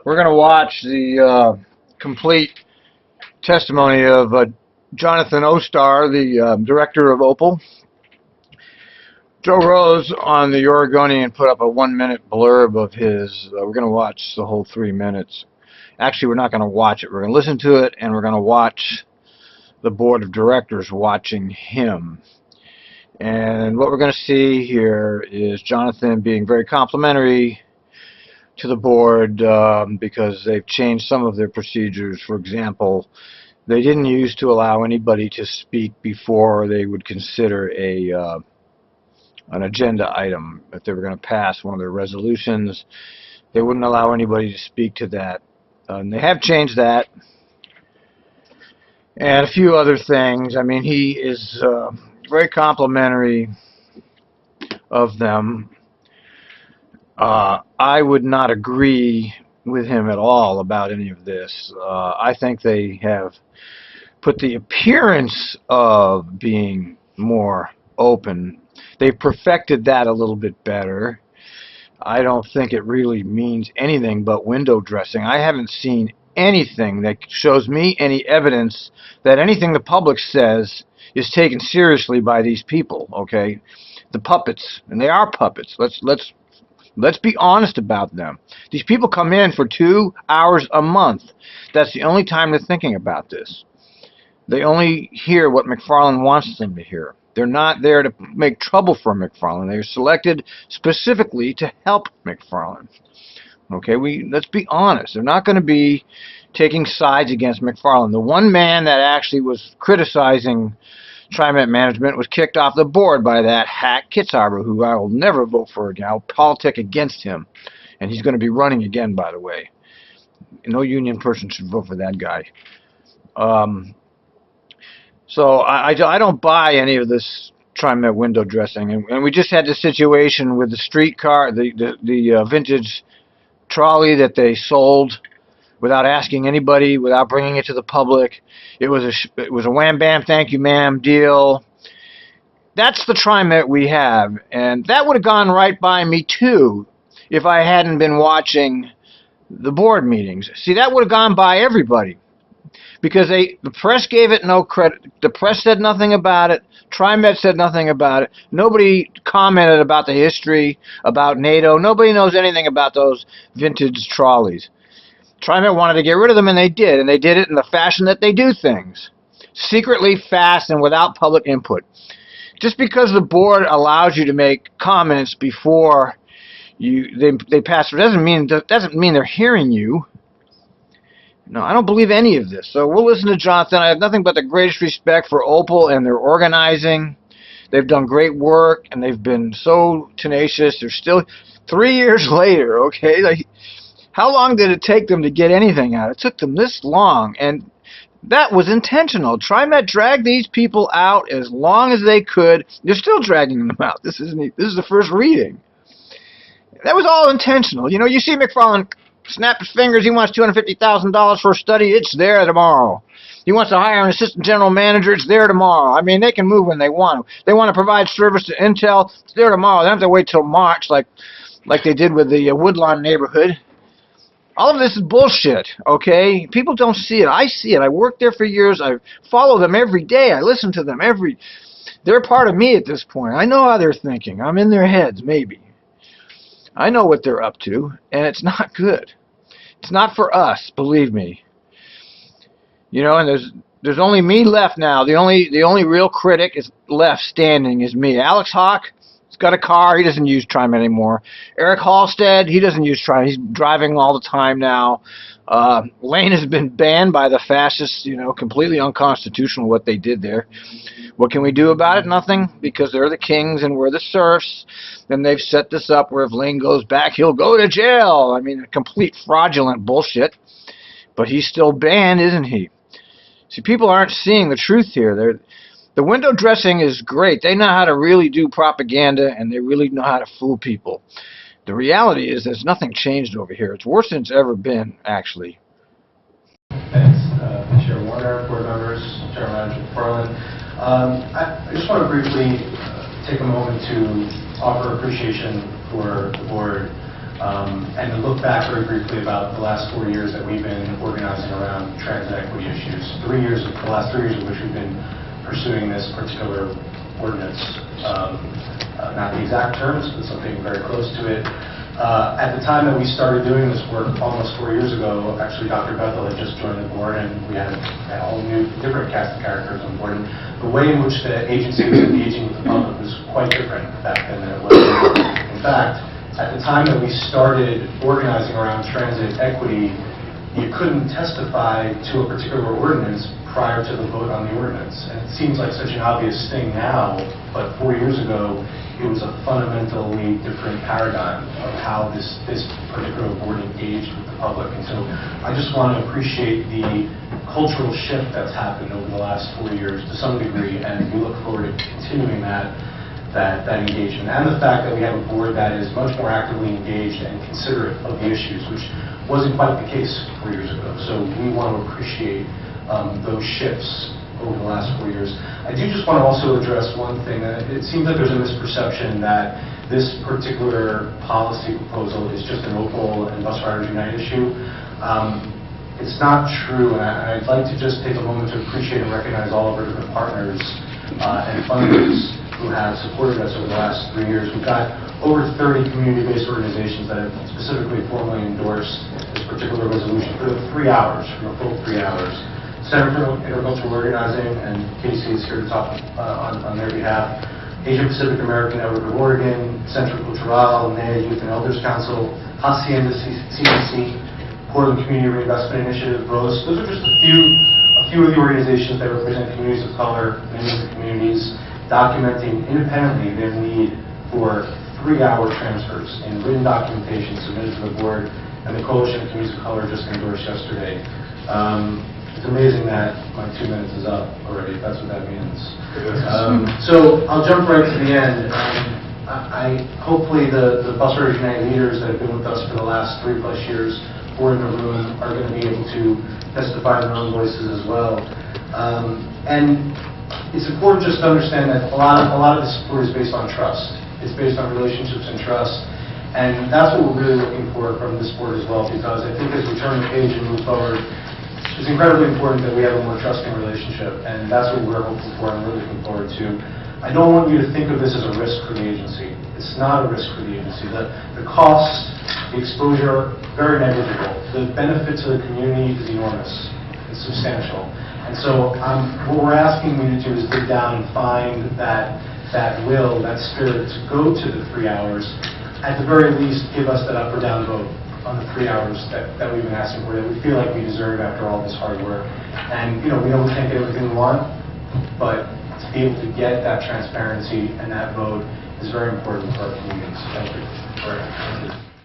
We're going to watch the complete testimony of Jonathan Oster, the director of OPAL. Joe Rose on the Oregonian put up a 1-minute blurb of his. We're going to watch the whole 3 minutes. Actually, we're not going to watch it. We're going to listen to it, and we're going to watch the board of directors watching him. And what we're going to see here is Jonathan being very complimentary to the board because they've changed some of their procedures. For example, they didn't used to allow anybody to speak before they would consider an agenda item. If they were going to pass one of their resolutions, they wouldn't allow anybody to speak to that. And they have changed that. And a few other things. I mean, he is very complimentary of them. I would not agree with him at all about any of this. I think they have put the appearance of being more open. They've perfected that a little bit better. I don't think it really means anything but window dressing. I haven't seen anything that shows me any evidence that anything the public says is taken seriously by these people, okay? The puppets, and they are puppets. Let's be honest about them. These people come in for 2 hours a month. That's the only time they're thinking about this. They only hear what McFarland wants them to hear. They're not there to make trouble for McFarland. They're selected specifically to help McFarland. Okay, let's be honest. They're not going to be taking sides against McFarland. The one man that actually was criticizing Trimet management was kicked off the board by that hack Kitzhaber, who I will never vote for again. I'll politic against him. And he's going to be running again, by the way. No union person should vote for that guy. So I don't buy any of this Trimet window dressing. And we just had the situation with the streetcar, the vintage trolley that they sold without asking anybody, without bringing it to the public. It was a wham bam thank you ma'am deal. That's the Trimet we have, and that would have gone right by me too if I hadn't been watching the board meetings. See, that would have gone by everybody because the press gave it no credit. The press said nothing about it. Trimet said nothing about it. Nobody commented about the history, about NATO. Nobody knows anything about those vintage trolleys. Trimet wanted to get rid of them, and they did it in the fashion that they do things. Secretly, fast, and without public input. Just because the board allows you to make comments before they pass it doesn't mean they're hearing you. No, I don't believe any of this. So we'll listen to Jonathan. I have nothing but the greatest respect for OPAL and their organizing. They've done great work, and they've been so tenacious. They're still 3 years later, okay? Like, how long did it take them to get anything out? It took them this long, and that was intentional. Trimet dragged these people out as long as they could. They're still dragging them out. This is the first reading. That was all intentional. You know, you see McFarland snap his fingers. He wants $250,000 for a study. It's there tomorrow. He wants to hire an assistant general manager. It's there tomorrow. I mean, they can move when they want to. They want to provide service to Intel. It's there tomorrow. They don't have to wait till March like they did with the Woodlawn neighborhood. All of this is bullshit, okay? People don't see it. I see it. I worked there for years. I follow them every day. I listen to them They're part of me at this point. I know how they're thinking. I'm in their heads, maybe. I know what they're up to, and it's not good. It's not for us, believe me. You know, and there's only me left now. The only real critic is left standing is me. Alex Hawk, he's got a car. He doesn't use Trimet anymore. Eric Halstead, he doesn't use Trimet. He's driving all the time now. Lane has been banned by the fascists, you know, completely unconstitutional what they did there. What can we do about it? Nothing, because they're the kings and we're the serfs. And they've set this up where if Lane goes back, he'll go to jail. I mean, complete fraudulent bullshit. But he's still banned, isn't he? See, people aren't seeing the truth here. The window dressing is great. They know how to really do propaganda, and they really know how to fool people. The reality is there's nothing changed over here. It's worse than it's ever been, actually. Thanks, Chair Warner, board members, General Manager McFarland. I just want to briefly take a moment to offer appreciation for the board and to look back very briefly about the last 4 years that we've been organizing around transit equity issues. The last 3 years of which we've been pursuing this particular ordinance. Not the exact terms, but something very close to it. At the time that we started doing this work, almost 4 years ago, actually Dr. Bethel had just joined the board, and we had a whole new, different cast of characters on board. And the way in which the agency was engaging with the public was quite different back then than it was now. In fact, at the time that we started organizing around transit equity, you couldn't testify to a particular ordinance prior to the vote on the ordinance. And it seems like such an obvious thing now, but 4 years ago, it was a fundamentally different paradigm of how this particular board engaged with the public. And so I just want to appreciate the cultural shift that's happened over the last 4 years to some degree, and we look forward to continuing that engagement. And the fact that we have a board that is much more actively engaged and considerate of the issues, which wasn't quite the case 4 years ago. So we want to appreciate those shifts over the last 4 years. I do just want to also address one thing. It seems like there's a misperception that this particular policy proposal is just an OPAL and Bus Riders Unite issue. It's not true, and I'd like to just take a moment to appreciate and recognize all of our different partners and funders who have supported us over the last 3 years. We've got over 30 community-based organizations that have specifically formally endorsed this particular resolution for the 3 hours, for the full 3 hours. Center for Intercultural Organizing, and Casey is here to talk on their behalf. Asian Pacific American Network of Oregon, Centro Cultural, NEA Youth and Elders Council, Hacienda CDC, Portland Community Reinvestment Initiative, ROSE. Those are just a few of the organizations that represent communities of color, immigrant communities, documenting independently their need for 3-hour transfers in written documentation submitted to the board, and the Coalition of Communities of Color just endorsed yesterday. It's amazing that my 2 minutes is up already, if that's what that means. So I'll jump right to the end. Hopefully the Bus Riders United leaders that have been with us for the last 3+ years, 4 in the room, are going to be able to testify in their own voices as well. And it's important just to understand that a lot of this support is based on trust. It's based on relationships and trust. And that's what we're really looking for from this board as well, because I think as we turn the page and move forward, it's incredibly important that we have a more trusting relationship, and that's what we're hoping for and we're looking forward to. I don't want you to think of this as a risk for the agency. It's not a risk for the agency. The cost, the exposure, very negligible. The benefit to the community is enormous. It's substantial. And so what we're asking you to do is dig down and find that will, that spirit to go to the 3 hours. At the very least, give us that up or down vote on the 3 hours that we've been asking for, that we feel like we deserve after all this hard work. And we know we can't get everything we want, but to be able to get that transparency and that vote is very important for our communities. Thank you.